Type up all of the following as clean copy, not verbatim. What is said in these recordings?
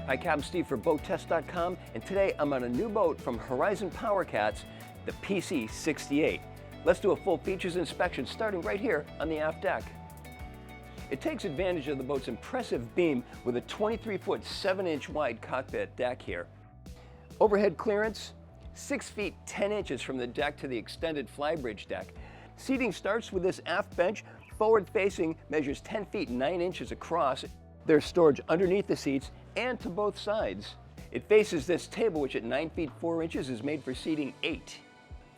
Hi, Captain Steve for BoatTest.com, and today I'm on a new boat from Horizon Power Cats, the PC68. Let's do a full features inspection starting right here on the aft deck. It takes advantage of the boat's impressive beam with a 23-foot 7-inch wide cockpit deck here. Overhead clearance, 6 feet 10 inches from the deck to the extended Flybridge deck. Seating starts with this aft bench, forward facing, measures 10 feet 9 inches across. There's storage underneath the seats and to both sides. It faces this table, which at 9 feet 4 inches is made for seating 8.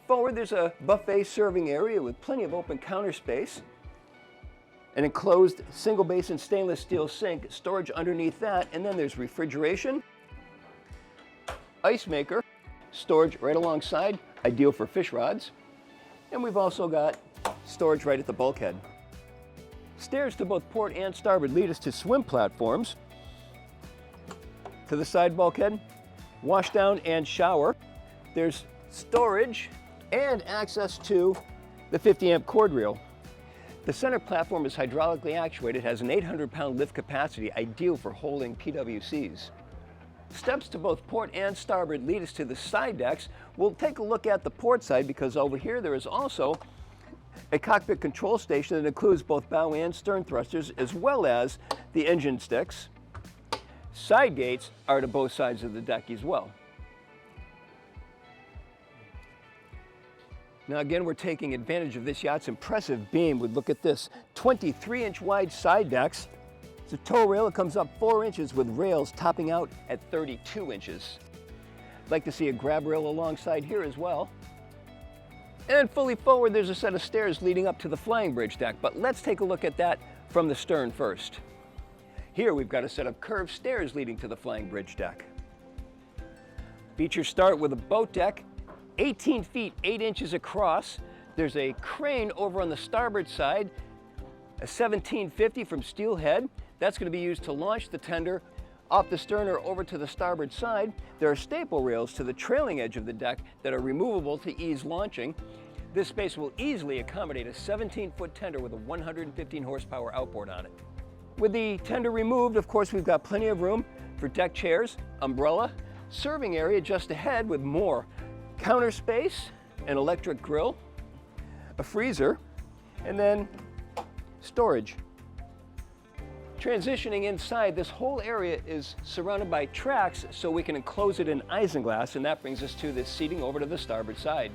Forward, there's a buffet serving area with plenty of open counter space. An enclosed single basin stainless steel sink, storage underneath that, and then there's refrigeration, ice maker, storage right alongside, ideal for fish rods. And we've also got storage right at the bulkhead. Stairs to both port and starboard lead us to swim platforms. To the side bulkhead, washdown and shower. There's storage and access to the 50-amp cord reel. The center platform is hydraulically actuated, has an 800-pound lift capacity, ideal for holding PWCs. Steps to both port and starboard lead us to the side decks. We'll take a look at the port side because over here there is also a cockpit control station that includes both bow and stern thrusters as well as the engine sticks. Side gates are to both sides of the deck as well. Now again, we're taking advantage of this yacht's impressive beam. We look at this 23-inch wide side decks. It's a tow rail. It comes up 4 inches with rails topping out at 32 inches. I'd like to see a grab rail alongside here as well. And fully forward, there's a set of stairs leading up to the flying bridge deck, but let's take a look at that from the stern first. Here we've got a set of curved stairs leading to the flying bridge deck. Features start with a boat deck, 18 feet 8 inches across. There's a crane over on the starboard side, a 1750 from steelhead. That's going to be used to launch the tender off the stern or over to the starboard side. There are staple rails to the trailing edge of the deck that are removable to ease launching. This space will easily accommodate a 17-foot tender with a 115 horsepower outboard on it. With the tender removed, of course, we've got plenty of room for deck chairs, umbrella, serving area just ahead with more counter space, an electric grill, a freezer, and then storage. Transitioning inside, this whole area is surrounded by tracks so we can enclose it in isinglass, and that brings us to this seating over to the starboard side.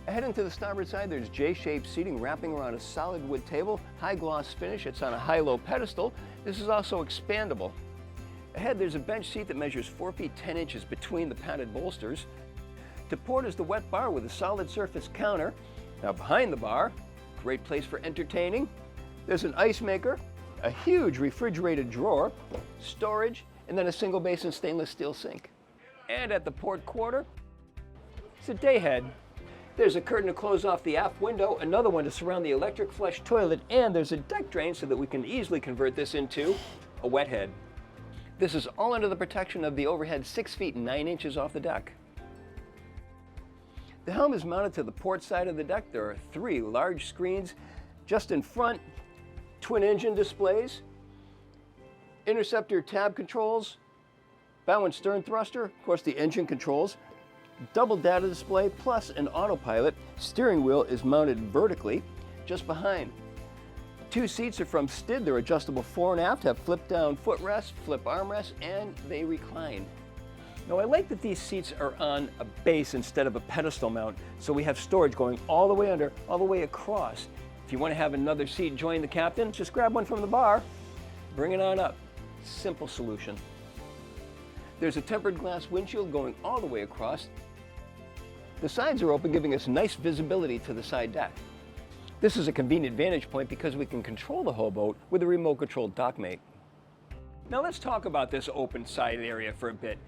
Heading to the starboard side, there's J-shaped seating wrapping around a solid wood table, high gloss finish. It's on a high-low pedestal. This is also expandable. Ahead, there's a bench seat that measures 4 feet 10 inches between the padded bolsters. To port is the wet bar with a solid surface counter. Now behind the bar, great place for entertaining. There's an ice maker, a huge refrigerated drawer, storage, and then a single basin stainless steel sink. And at the port quarter, it's a day head. There's a curtain to close off the aft window, another one to surround the electric flush toilet, and there's a deck drain so that we can easily convert this into a wet head. This is all under the protection of the overhead 6 feet 9 inches off the deck. The helm is mounted to the port side of the deck. There are 3 large screens just in front, twin engine displays, interceptor tab controls, bow and stern thruster, of course the engine controls, double data display, plus an autopilot. Steering wheel is mounted vertically just behind. 2 seats are from Stid. They're adjustable fore and aft, have flip down footrests, flip armrests, and they recline. Now I like that these seats are on a base instead of a pedestal mount, so we have storage going all the way under, all the way across. If you want to have another seat join the captain, just grab one from the bar, bring it on up. Simple solution. There's a tempered glass windshield going all the way across. The sides are open, giving us nice visibility to the side deck. This is a convenient vantage point because we can control the whole boat with a remote-controlled dockmate. Now let's talk about this open side area for a bit.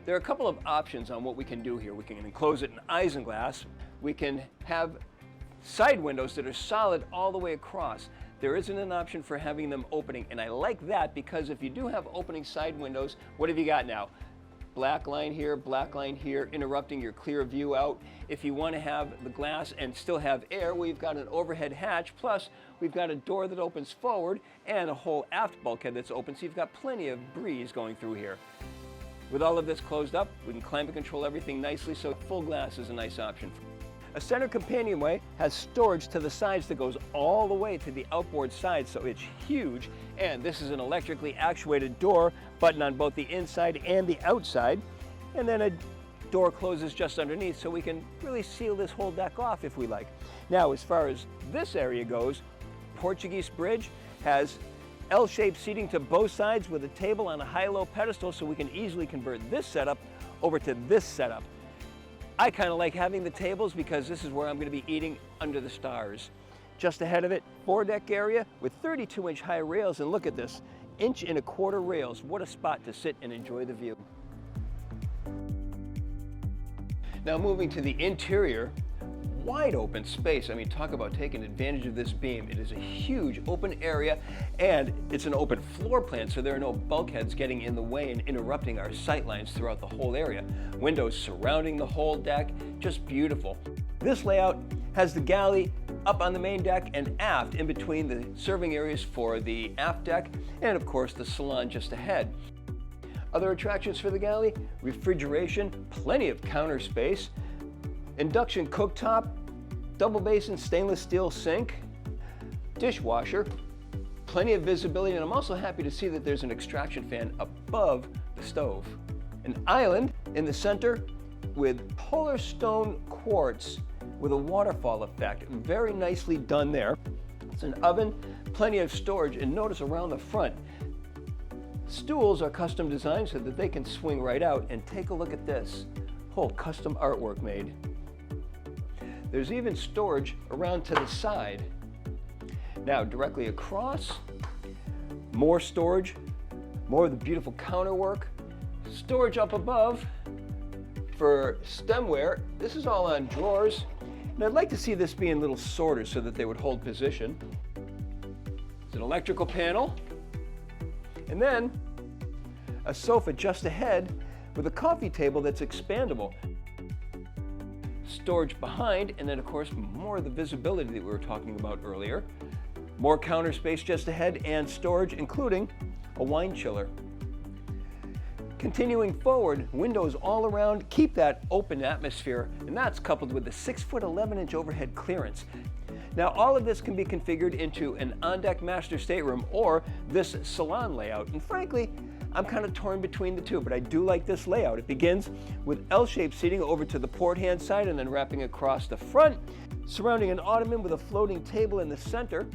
There are a couple of options on what we can do here. We can enclose it in isinglass. We can have side windows that are solid all the way across. There isn't an option for having them opening, and I like that because if you do have opening side windows, what have you got now? Black line here, interrupting your clear view out. If you want to have the glass and still have air, we've got an overhead hatch, plus we've got a door that opens forward and a whole aft bulkhead that's open, so you've got plenty of breeze going through here. With all of this closed up, we can climate control everything nicely, so full glass is a nice option. A center companionway has storage to the sides that goes all the way to the outboard side, so it's huge. And this is an electrically actuated door, button on both the inside and the outside. And then a door closes just underneath, so we can really seal this whole deck off if we like. Now, as far as this area goes, Portuguese bridge has L-shaped seating to both sides with a table on a high-low pedestal, so we can easily convert this setup over to this setup. I kind of like having the tables because this is where I'm going to be eating under the stars. Just ahead of it, foredeck area with 32-inch high rails, and look at this, 1.25-inch rails. What a spot to sit and enjoy the view. Now moving to the interior, wide open space. I mean, talk about taking advantage of this beam. It is a huge open area, and it's an open floor plan, so there are no bulkheads getting in the way and interrupting our sight lines throughout the whole area. Windows surrounding the whole deck, just beautiful. This layout has the galley up on the main deck and aft in between the serving areas for the aft deck, and of course the salon just ahead. Other attractions for the galley: refrigeration, plenty of counter space, induction cooktop, double basin stainless steel sink, dishwasher, plenty of visibility, and I'm also happy to see that there's an extraction fan above the stove. An island in the center with polar stone quartz with a waterfall effect. Very nicely done there. It's an oven, plenty of storage, and notice around the front, stools are custom designed so that they can swing right out, and take a look at this. Whole custom artwork made. There's even storage around to the side. Now directly across, more storage, more of the beautiful counterwork, storage up above for stemware. This is all on drawers, and I'd like to see this being a little shorter so that they would hold position. It's an electrical panel, and then a sofa just ahead with a coffee table that's expandable. Storage behind, and then of course more of the visibility that we were talking about earlier. More counter space just ahead and storage, including a wine chiller. Continuing forward, windows all around keep that open atmosphere, and that's coupled with the 6'11" overhead clearance. Now all of this can be configured into an on-deck master stateroom or this salon layout, and frankly, I'm kind of torn between the two, but I do like this layout. It begins with L-shaped seating over to the port hand side and then wrapping across the front, surrounding an ottoman with a floating table in the center.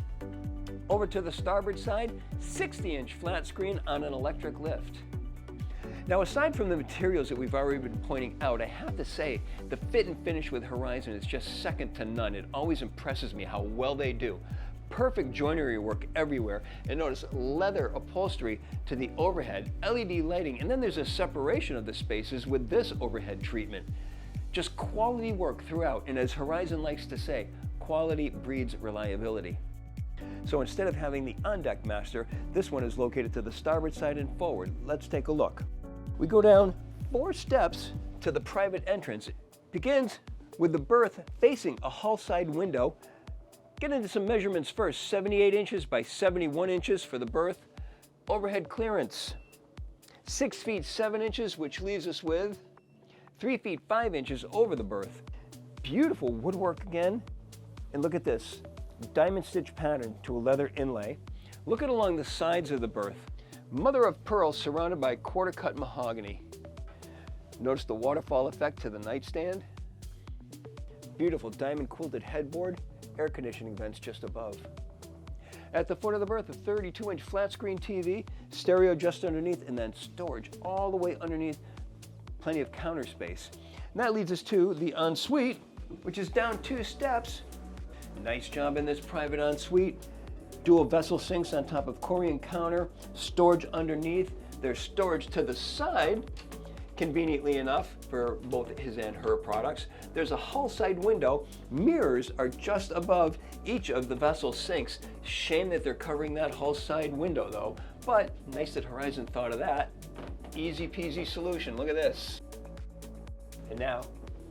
Over to the starboard side, 60-inch flat screen on an electric lift. Now, aside from the materials that we've already been pointing out, I have to say the fit and finish with Horizon is just second to none. It always impresses me how well they do. Perfect joinery work everywhere, and notice leather upholstery to the overhead, LED lighting, and then there's a separation of the spaces with this overhead treatment. Just quality work throughout, and as Horizon likes to say, quality breeds reliability. So instead of having the on-deck master, this one is located to the starboard side and forward. Let's take a look. We go down 4 steps to the private entrance. It begins with the berth facing a hull side window. Get into some measurements first. 78 inches by 71 inches for the berth. Overhead clearance, 6 feet 7 inches, which leaves us with 3 feet 5 inches over the berth. Beautiful woodwork again. And look at this, diamond stitch pattern to a leather inlay. Look at along the sides of the berth. Mother of pearl surrounded by quarter cut mahogany. Notice the waterfall effect to the nightstand. Beautiful diamond quilted headboard. Air conditioning vents just above. At the foot of the berth, a 32-inch flat screen TV, stereo just underneath, and then storage all the way underneath. Plenty of counter space. And that leads us to the ensuite, which is down 2 steps. Nice job in this private ensuite. Dual vessel sinks on top of Korean counter, storage underneath. There's storage to the side, conveniently enough for both his and her products. There's a hull side window. Mirrors are just above each of the vessel sinks. Shame that they're covering that hull side window though, but nice that Horizon thought of that. Easy peasy solution, look at this. And now,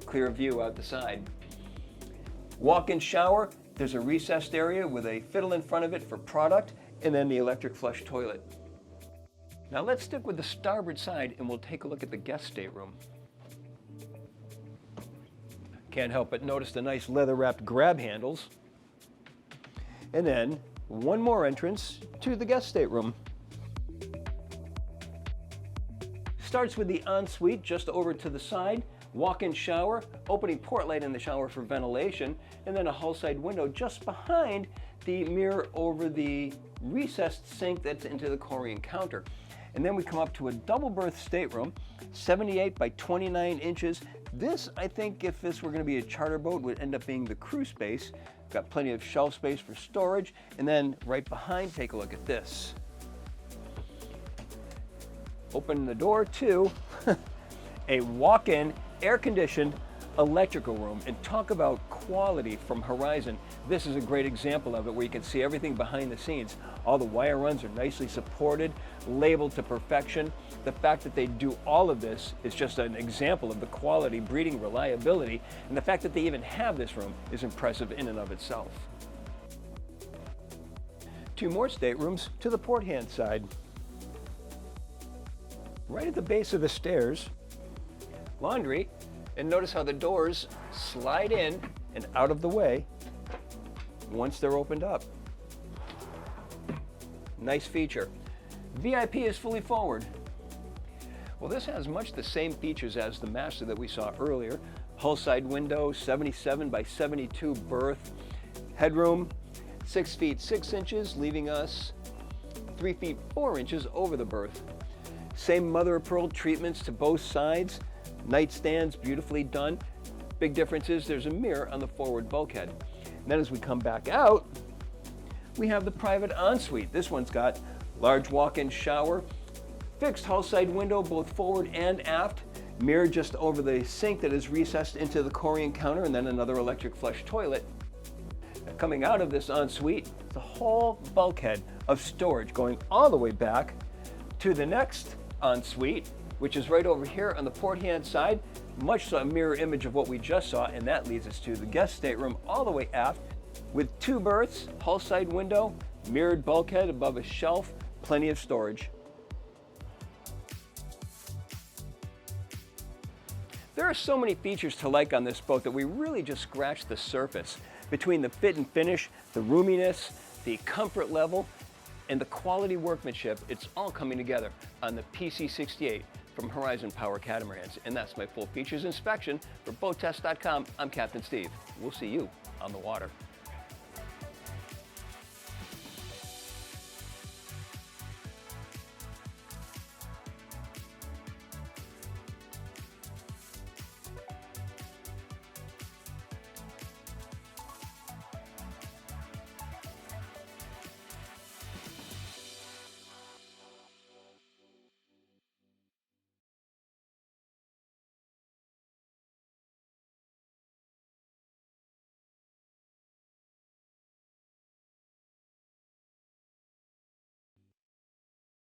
clear view out the side. Walk-in shower. There's a recessed area with a fiddle in front of it for product, and then the electric flush toilet. Now let's stick with the starboard side and we'll take a look at the guest stateroom. Can't help but notice the nice leather-wrapped grab handles. And then one more entrance to the guest stateroom. Starts with the ensuite just over to the side, walk-in shower, opening port light in the shower for ventilation, and then a hull-side window just behind the mirror over the recessed sink that's into the Korean counter. And then we come up to a double berth stateroom, 78 by 29 inches. This, I think, if this were going to be a charter boat, would end up being the crew space. Got plenty of shelf space for storage. And then right behind, take a look at this. Open the door to a walk-in, air-conditioned electrical room. And talk about quality from Horizon. This is a great example of it, where you can see everything behind the scenes. All the wire runs are nicely supported, labeled to perfection. The fact that they do all of this is just an example of the quality, breeding reliability, and the fact that they even have this room is impressive in and of itself. Two more staterooms to the port hand side. Right at the base of the stairs, laundry, and notice how the doors slide in and out of the way once they're opened up. Nice feature. VIP is fully forward. Well, this has much the same features as the Master that we saw earlier. Hull side window, 77 by 72 berth. Headroom, 6 feet 6 inches, leaving us 3 feet 4 inches over the berth. Same mother of pearl treatments to both sides. Nightstands, beautifully done. Big difference is there's a mirror on the forward bulkhead. And then as we come back out, we have the private ensuite. This one's got large walk-in shower, fixed hull side window both forward and aft, mirror just over the sink that is recessed into the Korean counter, and then another electric flush toilet. Now, coming out of this ensuite, the whole bulkhead of storage going all the way back to the next ensuite, which is right over here on the port hand side, much a mirror image of what we just saw, and that leads us to the guest stateroom all the way aft with 2 berths, hull side window, mirrored bulkhead above a shelf, plenty of storage. There are so many features to like on this boat that we really just scratched the surface. Between the fit and finish, the roominess, the comfort level, and the quality workmanship, it's all coming together on the PC68 from Horizon Power Catamarans. And that's my full features inspection. For BoatTest.com, I'm Captain Steve. We'll see you on the water.